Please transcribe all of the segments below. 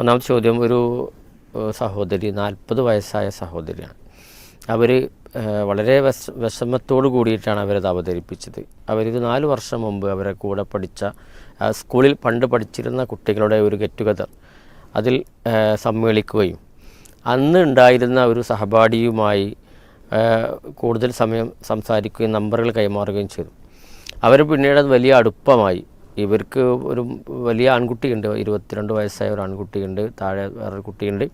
ഒന്നാമത്തെ ചോദ്യം, ഒരു സഹോദരി 40 വയസ്സായ സഹോദരിയാണ്. അവർ വളരെ വിഷമത്തോടു കൂടിയിട്ടാണ് അവരത് അവതരിപ്പിച്ചത്. അവരിത് 4 വർഷം മുമ്പ് അവരെ കൂടെ പഠിച്ച സ്കൂളിൽ പണ്ട് പഠിച്ചിരുന്ന കുട്ടികളുടെ ഒരു ഗെറ്റ് ടുഗദർ അതിൽ സമ്മേളിക്കുകയും അന്ന് ഉണ്ടായിരുന്ന ഒരു സഹപാഠിയുമായി കൂടുതൽ സമയം സംസാരിക്കുകയും നമ്പറുകൾ കൈമാറുകയും ചെയ്തു. അവർ പിന്നീട് വലിയ അടുപ്പമായി. ഇവർക്ക് ഒരു വലിയ ആൺകുട്ടിയുണ്ട്, 22 വയസ്സായ ഒരു ആൺകുട്ടിയുണ്ട്, താഴെ വേറൊരു കുട്ടിയുണ്ട്.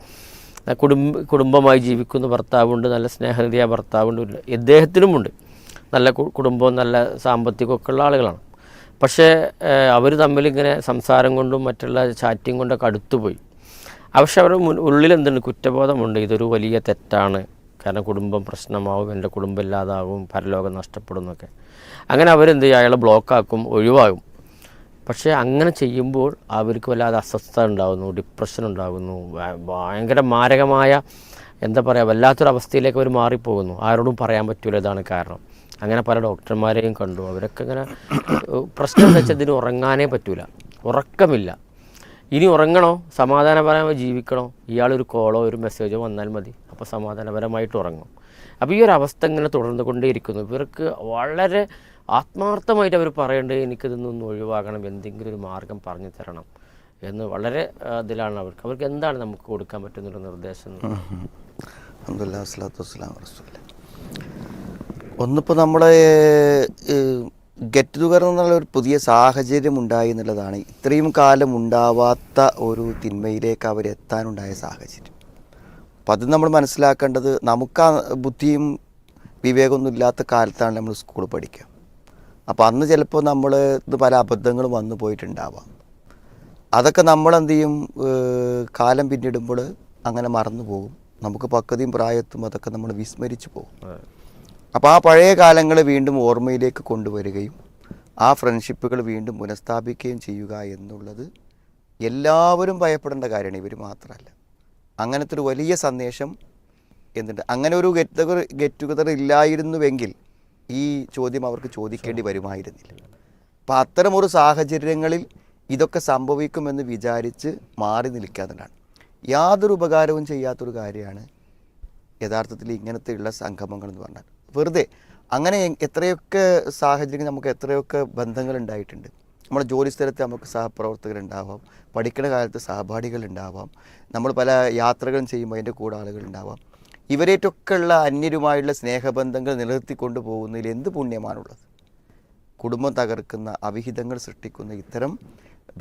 കുടുംബമായി ജീവിക്കുന്ന ഭർത്താവുണ്ട്, നല്ല സ്നേഹനിധിയായ ഭർത്താവുണ്ട്, ഇദ്ദേഹത്തിനുമുണ്ട് നല്ല കുടുംബവും നല്ല സാമ്പത്തികമൊക്കെ ഉള്ള ആളുകളാണ്. പക്ഷേ അവർ തമ്മിലിങ്ങനെ സംസാരം കൊണ്ടും മറ്റുള്ള ചാറ്റിങ് കൊണ്ടൊക്കെ അടുത്തുപോയി. പക്ഷെ അവരുടെ ഉള്ളിൽ എന്തുണ്ട്, കുറ്റബോധമുണ്ട്. ഇതൊരു വലിയ തെറ്റാണ്, കാരണം കുടുംബം പ്രശ്നമാവും, എൻ്റെ കുടുംബം ഇല്ലാതാവും, പരലോകം നഷ്ടപ്പെടും എന്നൊക്കെ. അങ്ങനെ അവരെന്ത് ചെയ്യും, അയാളെ ബ്ലോക്കാക്കും, ഒഴിവാകും. പക്ഷേ അങ്ങനെ ചെയ്യുമ്പോൾ അവർക്ക് വല്ലാതെ അസ്വസ്ഥത ഉണ്ടാകുന്നു, ഡിപ്രഷൻ ഉണ്ടാകുന്നു, ഭയങ്കര മാരകമായ എന്താ പറയുക, വല്ലാത്തൊരവസ്ഥയിലേക്ക് അവർ മാറിപ്പോകുന്നു. ആരോടും പറയാൻ പറ്റില്ല, ഇതാണ് കാരണം. അങ്ങനെ പല ഡോക്ടർമാരെയും കണ്ടു. അവരൊക്കെ ഇങ്ങനെ പ്രശ്നം എന്താ വെച്ചാൽ ഇതിന് ഉറങ്ങാനേ പറ്റില്ല, ഉറക്കമില്ല. ഇനി ഉറങ്ങണോ, സമാധാനപരമായി ജീവിക്കണോ, ഇയാളൊരു കോളോ ഒരു മെസ്സേജോ വന്നാൽ മതി, അപ്പോൾ സമാധാനപരമായിട്ട് ഉറങ്ങും. അപ്പോൾ ഈ ഒരു അവസ്ഥ ഇങ്ങനെ തുടർന്നു കൊണ്ടേയിരിക്കുന്നു. ഇവർക്ക് വളരെ ആത്മാർത്ഥമായിട്ട് അവർ പറയേണ്ടത്, എനിക്കിതൊന്നും ഒഴിവാക്കണം, എന്തെങ്കിലും ഒരു മാർഗം പറഞ്ഞു തരണം എന്ന് വളരെ ഇതിലാണ് അവർക്ക് എന്താണ് നമുക്ക് കൊടുക്കാൻ പറ്റുന്നൊരു നിർദ്ദേശം? അൽഹംദുലില്ലാഹി വസ്സലാത്തു വസ്സലാമു അലാ റസൂലില്ലാഹ്. ഒന്നിപ്പോൾ നമ്മളെ ഗെറ്റ് ടുഗദർ എന്നുള്ള ഒരു പുതിയ സാഹചര്യം ഉണ്ടായി എന്നുള്ളതാണ് ഇത്രയും കാലം ഉണ്ടാവാത്ത ഒരു തിന്മയിലേക്ക് അവരെത്താനുണ്ടായ സാഹചര്യം. അപ്പം അത് നമ്മൾ മനസ്സിലാക്കേണ്ടത്, നമുക്ക് ആ ബുദ്ധിയും വിവേകമൊന്നും ഇല്ലാത്ത കാലത്താണ് നമ്മൾ സ്കൂൾ പഠിക്കുക. അപ്പോൾ അന്ന് ചിലപ്പോൾ നമ്മൾ ഇത് പല അബദ്ധങ്ങളും വന്നു പോയിട്ടുണ്ടാവാം. അതൊക്കെ നമ്മളെന്ത് ചെയ്യും, കാലം പിന്നിടുമ്പോൾ അങ്ങനെ മറന്നു പോകും. നമുക്ക് പക്വതയും പ്രായത്തും അതൊക്കെ നമ്മൾ വിസ്മരിച്ചു പോകും. അപ്പോൾ ആ പഴയ കാലങ്ങൾ വീണ്ടും ഓർമ്മയിലേക്ക് കൊണ്ടുവരികയും ആ ഫ്രണ്ട്ഷിപ്പുകൾ വീണ്ടും പുനഃസ്ഥാപിക്കുകയും ചെയ്യുക എന്നുള്ളത് എല്ലാവരും ഭയപ്പെടേണ്ട കാര്യമാണ്, ഇവർ മാത്രമല്ല. അങ്ങനത്തെ ഒരു വലിയ സന്ദേശം എന്തുണ്ട്, അങ്ങനെ ഒരു ഗെറ്റ് ടുഗദർ ഇല്ലായിരുന്നുവെങ്കിൽ ഈ ചോദ്യം അവർക്ക് ചോദിക്കേണ്ടി വരുമായിരുന്നില്ല. അപ്പം അത്തരമൊരു സാഹചര്യങ്ങളിൽ ഇതൊക്കെ സംഭവിക്കുമെന്ന് വിചാരിച്ച് മാറി നിൽക്കാത്തതാണ് യാതൊരു ഉപകാരവും ചെയ്യാത്തൊരു കാര്യമാണ് യഥാർത്ഥത്തിൽ ഇങ്ങനത്തെയുള്ള സംഗമങ്ങൾ എന്ന് പറഞ്ഞാൽ. വെറുതെ അങ്ങനെ എത്രയൊക്കെ സാഹചര്യങ്ങൾ, നമുക്ക് എത്രയൊക്കെ ബന്ധങ്ങൾ ഉണ്ടായിട്ടുണ്ട്. നമ്മുടെ ജോലി സ്ഥലത്ത് നമുക്ക് സഹപ്രവർത്തകരുണ്ടാവാം, പഠിക്കുന്ന കാലത്ത് സഹപാഠികളുണ്ടാവാം, നമ്മൾ പല യാത്രകളും ചെയ്യുമ്പോൾ അതിൻ്റെ കൂടെ ആളുകളുണ്ടാവാം. ഇവരേറ്റൊക്കെ ഉള്ള അന്യരുമായുള്ള സ്നേഹബന്ധങ്ങൾ നിലനിർത്തിക്കൊണ്ടു പോകുന്നതിൽ എന്ത് പുണ്യമാണുള്ളത്? കുടുംബം തകർക്കുന്ന, അവിഹിതങ്ങൾ സൃഷ്ടിക്കുന്ന ഇത്തരം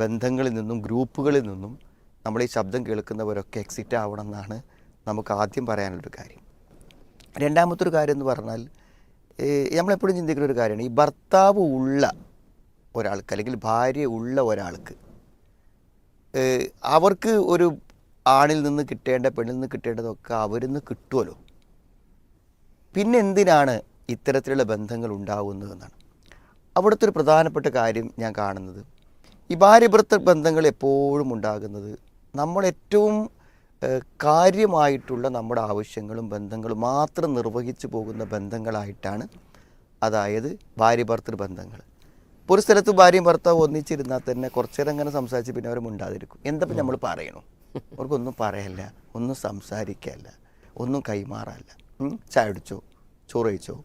ബന്ധങ്ങളിൽ നിന്നും ഗ്രൂപ്പുകളിൽ നിന്നും നമ്മൾ ഈ ശബ്ദം കേൾക്കുന്നവരൊക്കെ എക്സിറ്റ് ആവണം എന്നാണ് നമുക്ക് ആദ്യം പറയാനുള്ളൊരു കാര്യം. രണ്ടാമത്തൊരു കാര്യം എന്ന് പറഞ്ഞാൽ, നമ്മളെപ്പോഴും ചിന്തിക്കുന്ന ഒരു കാര്യമാണ്, ഈ ഭർത്താവ് ഉള്ള ഒരാൾക്ക് അല്ലെങ്കിൽ ഭാര്യ ഉള്ള ഒരാൾക്ക് അവർക്ക് ഒരു ആണിൽ നിന്ന് കിട്ടേണ്ട, പെണ്ണിൽ നിന്ന് കിട്ടേണ്ടതൊക്കെ അവരിൽ നിന്ന് കിട്ടുമല്ലോ. പിന്നെ എന്തിനാണ് ഇത്തരത്തിലുള്ള ബന്ധങ്ങൾ ഉണ്ടാകുന്നതെന്നാണ് അവിടുത്തെ ഒരു പ്രധാനപ്പെട്ട കാര്യം ഞാൻ കാണുന്നത്. ഈ ഭാര്യ-ഭർത്തൃ ബന്ധങ്ങൾ എപ്പോഴും ഉണ്ടാകുന്നത് നമ്മൾ ഏറ്റവും കാര്യമായിട്ടുള്ള നമ്മുടെ ആവശ്യങ്ങളും ബന്ധങ്ങളും മാത്രം നിർവഹിച്ചു പോകുന്ന ബന്ധങ്ങളായിട്ടാണ്. അതായത് ഭാര്യ-ഭർത്തൃ ബന്ധങ്ങൾ. ഇപ്പോൾ ഒരു സ്ഥലത്ത് ഭാര്യയും ഭർത്താവും ഒന്നിച്ചിരുന്നാൽ തന്നെ കുറച്ചു നേരം അങ്ങനെ സംസാരിച്ച് പിന്നെ അവർ മിണ്ടാതിരിക്കും. എന്തപ്പം നമ്മൾ പറയണോ? അവർക്കൊന്നും പറയല്ല, ഒന്നും സംസാരിക്കല്ല, ഒന്നും കൈമാറല്ല. ചായ അടിച്ചോ, ചോറ് കഴിച്ചോ,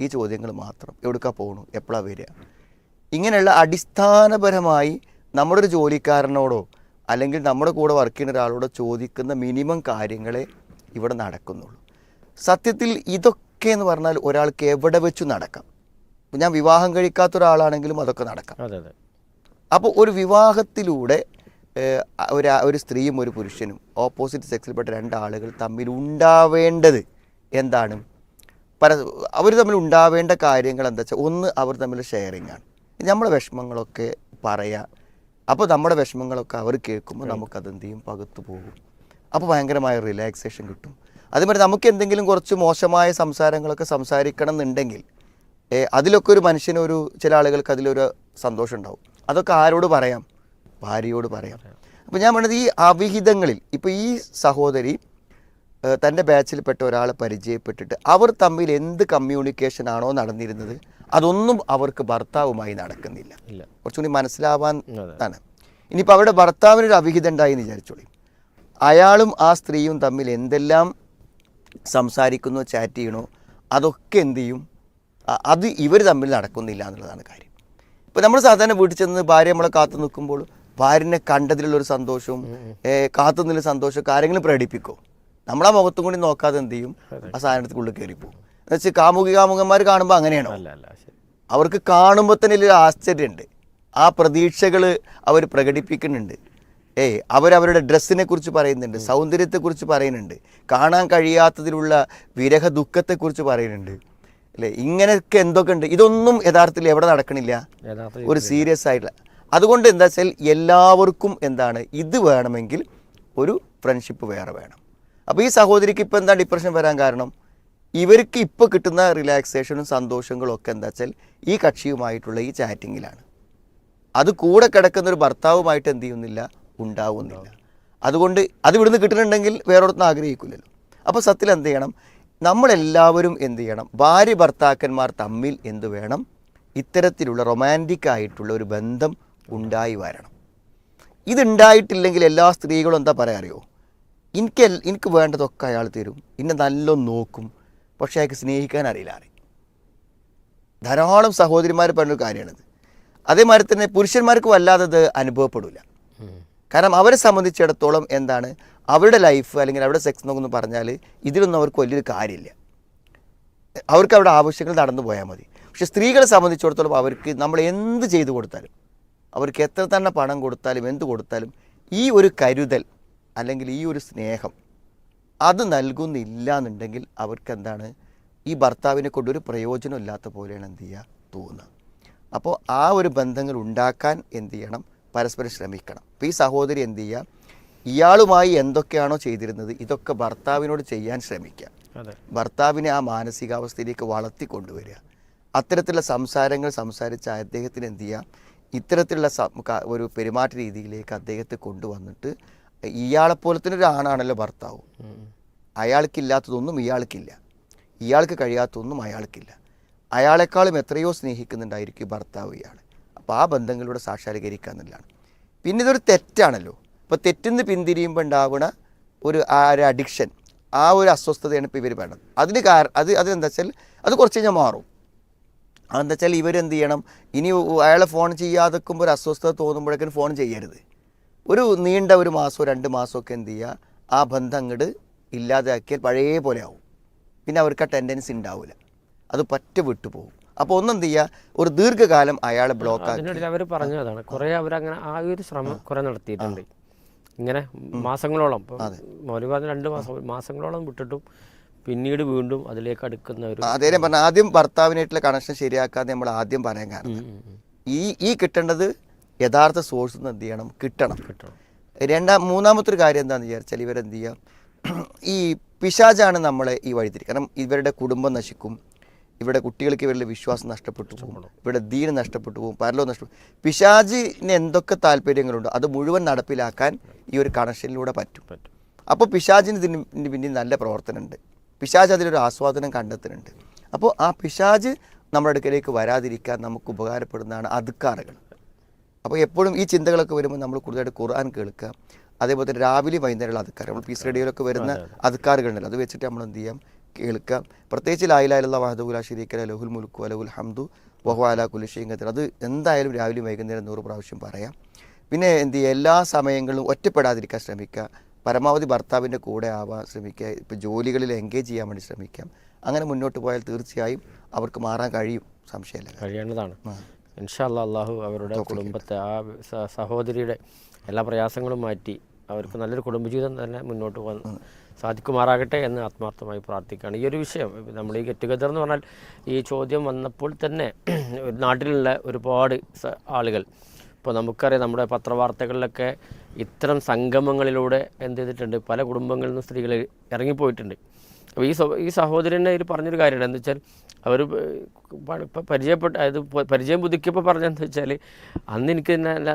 ഈ ചോദ്യങ്ങൾ മാത്രം. എവിടേക്കാ പോകണു, എപ്പോഴാണ് വരിക? ഇങ്ങനെയുള്ള അടിസ്ഥാനപരമായി നമ്മുടെ ഒരു ജോലിക്കാരനോടോ അല്ലെങ്കിൽ നമ്മുടെ കൂടെ വർക്ക് ചെയ്യുന്ന ഒരാളോട് ചോദിക്കുന്ന മിനിമം കാര്യങ്ങളെ ഇവിടെ നടക്കുന്നുള്ളൂ. സത്യത്തിൽ ഇതൊക്കെ എന്ന് പറഞ്ഞാൽ ഒരാൾക്ക് എവിടെ വെച്ചു നടക്കാം. ഞാൻ വിവാഹം കഴിക്കാത്ത ഒരാളാണെങ്കിലും അതൊക്കെ നടക്കാം. അപ്പോൾ ഒരു വിവാഹത്തിലൂടെ ഒരു സ്ത്രീയും ഒരു പുരുഷനും ഓപ്പോസിറ്റ് സെക്സിൽപ്പെട്ട രണ്ടാളുകൾ തമ്മിൽ ഉണ്ടാവേണ്ടത് എന്താണ്? അവർ തമ്മിൽ ഉണ്ടാവേണ്ട കാര്യങ്ങൾ എന്താ വെച്ചാൽ, ഒന്ന് അവർ തമ്മിൽ ഷെയറിങ് ആണ്. നമ്മുടെ വിഷമങ്ങളൊക്കെ പറയാം. അപ്പോൾ നമ്മുടെ വിഷമങ്ങളൊക്കെ അവർ കേൾക്കുമ്പോൾ നമുക്കതെന്ത് ചെയ്യും, പകുത്തു പോകും. അപ്പോൾ ഭയങ്കരമായ റിലാക്സേഷൻ കിട്ടും. അതേമാതിരി നമുക്ക് എന്തെങ്കിലും കുറച്ച് മോശമായ സംസാരങ്ങളൊക്കെ സംസാരിക്കണം എന്നുണ്ടെങ്കിൽ അതിലൊക്കെ ഒരു മനുഷ്യനൊരു ചില ആളുകൾക്ക് അതിലൊരു സന്തോഷം ഉണ്ടാവും. അതൊക്കെ ആരോട് പറയാം? ഭാര്യയോട് പറയാം. അപ്പോൾ ഞാൻ പറഞ്ഞത് ഈ അവിഹിതങ്ങളിൽ, ഇപ്പോൾ ഈ സഹോദരി തൻ്റെ ബാച്ചിൽപ്പെട്ട ഒരാളെ പരിചയപ്പെട്ടിട്ട് അവർ തമ്മിൽ എന്ത് കമ്മ്യൂണിക്കേഷനാണോ നടന്നിരുന്നത് അതൊന്നും അവർക്ക് ഭർത്താവുമായി നടക്കുന്നില്ല. കുറച്ചുകൂടി മനസ്സിലാവാൻ ആണ്. ഇനിയിപ്പോൾ അവരുടെ ഭർത്താവിനൊരു അവിഹിതം ഉണ്ടായി എന്ന് വിചാരിച്ചോളി. അയാളും ആ സ്ത്രീയും തമ്മിൽ എന്തെല്ലാം സംസാരിക്കുന്നോ ചാറ്റ് ചെയ്യണോ അതൊക്കെ എന്ത് ചെയ്യും, അത് ഇവർ തമ്മിൽ നടക്കുന്നില്ല എന്നുള്ളതാണ് കാര്യം. ഇപ്പോൾ നമ്മൾ സാധാരണ വീട്ടിൽ ചെന്ന് ഭാര്യ നമ്മളെ കാത്തു നിൽക്കുമ്പോൾ ഭാര്യനെ കണ്ടതിലുള്ളൊരു സന്തോഷവും കാത്തു നിന്നുള്ള സന്തോഷമൊക്കെ ആരെങ്കിലും പ്രകടിപ്പിക്കുമോ? നമ്മളാ മുഖത്തും കൂടി നോക്കാതെ എന്ത് ചെയ്യും, ആ സാധനത്തിനുള്ളിൽ കയറിപ്പോവും. എന്ന് വെച്ചാൽ കാമുകന്മാർ കാണുമ്പോൾ അങ്ങനെയാണോ? അവർക്ക് കാണുമ്പോൾ തന്നെ ഒരു ആശ്ചര്യമുണ്ട്, ആ പ്രതീക്ഷകൾ അവർ പ്രകടിപ്പിക്കുന്നുണ്ട്. അവരവരുടെ ഡ്രസ്സിനെ കുറിച്ച് പറയുന്നുണ്ട്, സൗന്ദര്യത്തെക്കുറിച്ച് പറയുന്നുണ്ട്, കാണാൻ കഴിയാത്തതിലുള്ള വിരഹ ദുഃഖത്തെക്കുറിച്ച് പറയുന്നുണ്ട് അല്ലേ? ഇങ്ങനെയൊക്കെ എന്തൊക്കെ ഉണ്ട്. ഇതൊന്നും യഥാർത്ഥത്തിൽ എവിടെ നടക്കണില്ല, ഒരു സീരിയസ് ആയിട്ടുള്ള. അതുകൊണ്ട് എന്താ വെച്ചാൽ എല്ലാവർക്കും എന്താണ്, ഇത് വേണമെങ്കിൽ ഒരു ഫ്രണ്ട്ഷിപ്പ് വേറെ വേണം. അപ്പോൾ ഈ സഹോദരിക്ക് ഇപ്പോൾ എന്താ ഡിപ്രഷൻ വരാൻ കാരണം? ഇവർക്ക് ഇപ്പോൾ കിട്ടുന്ന റിലാക്സേഷനും സന്തോഷങ്ങളും ഒക്കെ എന്താ വെച്ചാൽ ഈ കക്ഷിയുമായിട്ടുള്ള ഈ ചാറ്റിങ്ങിലാണ്. അത് കൂടെ കിടക്കുന്നൊരു ഭർത്താവുമായിട്ട് എന്ത് ചെയ്യുന്നില്ല, ഉണ്ടാവുന്നില്ല. അതുകൊണ്ട് അത് ഇവിടുന്ന് കിട്ടുന്നുണ്ടെങ്കിൽ വേറൊരുത്തും ആഗ്രഹിക്കില്ലല്ലോ. അപ്പോൾ സത്യത്തിൽ എന്ത് ചെയ്യണം, നമ്മളെല്ലാവരും എന്ത് ചെയ്യണം, ഭാര്യ ഭർത്താക്കന്മാർ തമ്മിൽ എന്ത് വേണം, ഇത്തരത്തിലുള്ള റൊമാൻറ്റിക് ആയിട്ടുള്ള ഒരു ബന്ധം ഉണ്ടായി വരണം. ഇതുണ്ടായിട്ടില്ലെങ്കിൽ എല്ലാ സ്ത്രീകളും എന്താ പറയുക അറിയോ, എനിക്ക് വേണ്ടതൊക്കെ അയാൾ തരും, എന്നെ നല്ലോണം നോക്കും, പക്ഷേ അയാൾക്ക് സ്നേഹിക്കാൻ അറിയില്ല. ധാരാളം സഹോദരിമാർ പറഞ്ഞൊരു കാര്യമാണിത്. അതേമാതിരി തന്നെ പുരുഷന്മാർക്ക് വല്ലാതെ അത് അനുഭവപ്പെടില്ല. കാരണം അവരെ സംബന്ധിച്ചിടത്തോളം എന്താണ്, അവരുടെ ലൈഫ് അല്ലെങ്കിൽ അവരുടെ സെക്സ് എന്നൊക്കെ പറഞ്ഞാൽ ഇതിലൊന്നും അവർക്ക് വലിയൊരു കാര്യമില്ല. അവർക്ക് അവരുടെ ആവശ്യങ്ങൾ നടന്നു പോയാൽ മതി. പക്ഷെ സ്ത്രീകളെ സംബന്ധിച്ചിടത്തോളം അവർക്ക് നമ്മൾ എന്ത് ചെയ്തു കൊടുത്താലും, അവർക്ക് എത്ര തന്നെ പണം കൊടുത്താലും എന്ത് കൊടുത്താലും ഈ ഒരു കരുതൽ അല്ലെങ്കിൽ ഈ ഒരു സ്നേഹം അത് നൽകുന്നില്ല എന്നുണ്ടെങ്കിൽ അവർക്ക് എന്താണ്, ഈ ഭർത്താവിനെ കൊണ്ടൊരു പ്രയോജനം ഇല്ലാത്ത പോലെയാണ് എന്ത് ചെയ്യുക, തോന്നുക. അപ്പോൾ ആ ഒരു ബന്ധങ്ങൾ ഉണ്ടാക്കാൻ എന്ത് ചെയ്യണം, പരസ്പരം ശ്രമിക്കണം. അപ്പോൾ ഈ സഹോദരി എന്ത് ചെയ്യുക, ഇയാളുമായി എന്തൊക്കെയാണോ ചെയ്തിരുന്നത് ഇതൊക്കെ ഭർത്താവിനോട് ചെയ്യാൻ ശ്രമിക്കുക. ഭർത്താവിനെ ആ മാനസികാവസ്ഥയിലേക്ക് വളർത്തിക്കൊണ്ടുവരിക. അത്തരത്തിലുള്ള സംസാരങ്ങൾ സംസാരിച്ച അദ്ദേഹത്തിന് എന്ത് ചെയ്യുക, ഇത്തരത്തിലുള്ള ഒരു പെരുമാറ്റ രീതിയിലേക്ക് അദ്ദേഹത്തെ കൊണ്ടുവന്നിട്ട്, ഇയാളെപ്പോലെ തന്നെ ഒരു ആണാണല്ലോ ഭർത്താവ്, അയാൾക്കില്ലാത്തതൊന്നും ഇയാൾക്കില്ല, ഇയാൾക്ക് കഴിയാത്തതൊന്നും അയാൾക്കില്ല, അയാളെക്കാളും എത്രയോ സ്നേഹിക്കുന്നുണ്ടായിരിക്കും ഭർത്താവ് ഇയാൾ. അപ്പോൾ ആ ബന്ധങ്ങളിലൂടെ സാക്ഷാത്കരിക്കുക എന്നുള്ളതാണ്. പിന്നെ ഇതൊരു തെറ്റാണല്ലോ. അപ്പോൾ തെറ്റിന്ന് പിന്തിരിയുമ്പോൾ ഉണ്ടാവുന്ന ഒരു അഡിക്ഷൻ, ആ ഒരു അസ്വസ്ഥതയാണ് ഇപ്പോൾ ഇവർ വേണ്ടത്. അതെന്താ വെച്ചാൽ അത് കുറച്ച് കഴിഞ്ഞാൽ മാറും. അതെന്താ വെച്ചാൽ ഇവരെന്ത് ചെയ്യണം, ഇനി അയാളെ ഫോൺ ചെയ്യാതെക്കുമ്പോൾ ഒരു അസ്വസ്ഥത തോന്നുമ്പോഴേക്കും ഫോൺ ചെയ്യരുത്. ഒരു നീണ്ട ഒരു മാസമോ 2 മാസമൊക്കെ എന്ത് ചെയ്യുക, ആ ബന്ധം അങ്ങോട്ട് ഇല്ലാതാക്കിയാൽ പഴയ പോലെ ആവും. പിന്നെ അവർക്ക് ആ ടെൻഡൻസി ഉണ്ടാവില്ല, അത് പറ്റ വിട്ടുപോകും. അപ്പോൾ ഒന്നെന്ത് ചെയ്യുക, ഒരു ദീർഘകാലം അയാളെ ബ്ലോക്ക് ആക്കി. അവർ പറഞ്ഞതാണ് കുറേ അവരങ്ങനെ ആ ഒരു ശ്രമം കുറേ നടത്തിയിട്ടുണ്ട്. ഇങ്ങനെ മാസങ്ങളോളം, മൗലി പറഞ്ഞ 2 മാസങ്ങളോളം വിട്ടിട്ടും പിന്നീട് വീണ്ടും അതിലേക്ക് അടുക്കുന്ന ഒരു അതേ പറഞ്ഞ ആദ്യം ഭർത്താവിനായിട്ടുള്ള കണക്ഷൻ ശരിയാക്കാതെ നമ്മൾ ആദ്യം പറയാൻ കാരണം ഈ കിട്ടേണ്ടത് യഥാർത്ഥ സോഴ്സ് നിന്ന് എന്ത് ചെയ്യണം, കിട്ടണം. മൂന്നാമത്തെ ഒരു കാര്യം എന്താണെന്ന് വിചാരിച്ചാൽ ഇവരെന്ത് ചെയ്യുക, ഈ പിശാചാണ് നമ്മളെ ഈ വഴിതിരി. കാരണം ഇവരുടെ കുടുംബം നശിക്കും, ഇവിടെ കുട്ടികൾക്ക് ഇവരുടെ വിശ്വാസം നഷ്ടപ്പെട്ടു പോകും, ഇവിടെ ദീന് നഷ്ടപ്പെട്ടു പോകും, പരലോകം നഷ്ടപ്പെട്ടു. പിശാചിന് എന്തൊക്കെ താല്പര്യങ്ങളുണ്ടോ അത് മുഴുവൻ നടപ്പിലാക്കാൻ ഈ ഒരു കണക്ഷനിലൂടെ പറ്റും. അപ്പോൾ പിശാചിന് ഇതിന് പിന്നിൽ നല്ല പ്രവർത്തനമുണ്ട്, പിശാച് അതിലൊരു ആസ്വാദനം കണ്ടെത്തുന്നുണ്ട്. അപ്പോൾ ആ പിശാച് നമ്മുടെ അടുക്കലേക്ക് വരാതിരിക്കാൻ നമുക്ക് ഉപകാരപ്പെടുന്നതാണ് അദ്കാറുകൾ. അപ്പോൾ എപ്പോഴും ഈ ചിന്തകളൊക്കെ വരുമ്പോൾ നമ്മൾ കൂടുതലായിട്ട് ഖുർആൻ കേൾക്കുക, അതേപോലെ തന്നെ രാവിലെ വൈകുന്നേരമുള്ള അദ്കാർ, നമ്മൾ പീസ് റേഡിയോയിലൊക്കെ വരുന്ന അദ്കാറുകളുണ്ടല്ലോ, അത് വെച്ചിട്ട് നമ്മൾ എന്ത് ചെയ്യാം, കേൾക്കുക. പ്രത്യേകിച്ച് ലാ ഇലാഹ ഇല്ലല്ലാഹു വഹ്ദഹു ലാ ശരീക ലഹു ലഹുൽ മുൽക്കു വലഹുൽ ഹംദു വഹുവ അലാ കുല്ലി ഷൈഇൻ ഖദീർ. അത് എന്തായാലും രാവിലെ വൈകുന്നേരം 100 പ്രാവശ്യം പറയാം. പിന്നെ എന്ത് ചെയ്യുക, എല്ലാ സമയങ്ങളിലും ഒറ്റപ്പെടാതിരിക്കാൻ ശ്രമിക്കുക, പരമാവധി ഭർത്താവിൻ്റെ കൂടെ ആവാൻ ശ്രമിക്കുക, ഇപ്പോൾ ജോലികളിൽ എൻഗേജ് ചെയ്യാൻ വേണ്ടി ശ്രമിക്കാം. അങ്ങനെ മുന്നോട്ട് പോയാൽ തീർച്ചയായും അവർക്ക് മാറാൻ കഴിയും, സംശയമില്ല, കഴിയേണ്ടതാണ്. ഇൻഷാ അല്ലാഹ് അല്ലാഹു അവരുടെ കുടുംബത്തെ, ആ സഹോദരിയുടെ എല്ലാ പ്രയാസങ്ങളും മാറ്റി അവർക്ക് നല്ലൊരു കുടുംബജീവിതം തന്നെ മുന്നോട്ട് പോകാൻ സാധിക്കുമാറാകട്ടെ എന്ന് ആത്മാർത്ഥമായി പ്രാർത്ഥിക്കുകയാണ്. ഈ ഒരു വിഷയം നമ്മൾ ഈ ഗെറ്റ് ടുഗദർ എന്ന് പറഞ്ഞാൽ ഈ ചോദ്യം വന്നപ്പോൾ തന്നെ നാട്ടിലുള്ള ഒരുപാട് ആളുകൾ, ഇപ്പോൾ നമുക്കറിയാം നമ്മുടെ പത്രവാർത്തകളിലൊക്കെ ഇത്തരം സംഗമങ്ങളിലൂടെ എന്ത് ചെയ്തിട്ടുണ്ട്, പല കുടുംബങ്ങളിൽ നിന്നും സ്ത്രീകൾ ഇറങ്ങിപ്പോയിട്ടുണ്ട്. അപ്പോൾ ഈ സഹോദരനെ ഒരു പറഞ്ഞൊരു കാര്യമാണ്, എന്താ വെച്ചാൽ അവർ പരിചയം പുതുക്കിയപ്പോൾ പറഞ്ഞതെന്ന് വെച്ചാൽ അന്ന് എനിക്ക്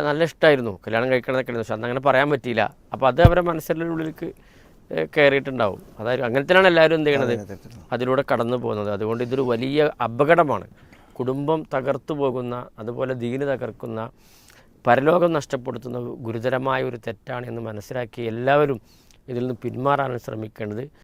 നല്ല ഇഷ്ടമായിരുന്നു കല്യാണം കഴിക്കണമെന്നൊക്കെ, പക്ഷെ അന്ന് അങ്ങനെ പറയാൻ പറ്റിയില്ല. അപ്പോൾ അത് അവരെ മനസ്സിൻ്റെ ഉള്ളിലേക്ക് കയറിയിട്ടുണ്ടാവും. അതായത് അങ്ങനത്തെയാണ് എല്ലാവരും എന്ത് ചെയ്യണത്, അതിലൂടെ കടന്നു പോകുന്നത്. അതുകൊണ്ട് ഇതൊരു വലിയ അപകടമാണ്. കുടുംബം തകർത്തു പോകുന്ന, അതുപോലെ ദീന് തകർക്കുന്ന, പരലോകം നഷ്ടപ്പെടുത്തുന്ന ഗുരുതരമായ ഒരു തെറ്റാണ് എന്ന് മനസ്സിലാക്കി എല്ലാവരും ഇതിൽ നിന്ന് പിന്മാറാനാണ് ശ്രമിക്കേണ്ടത്.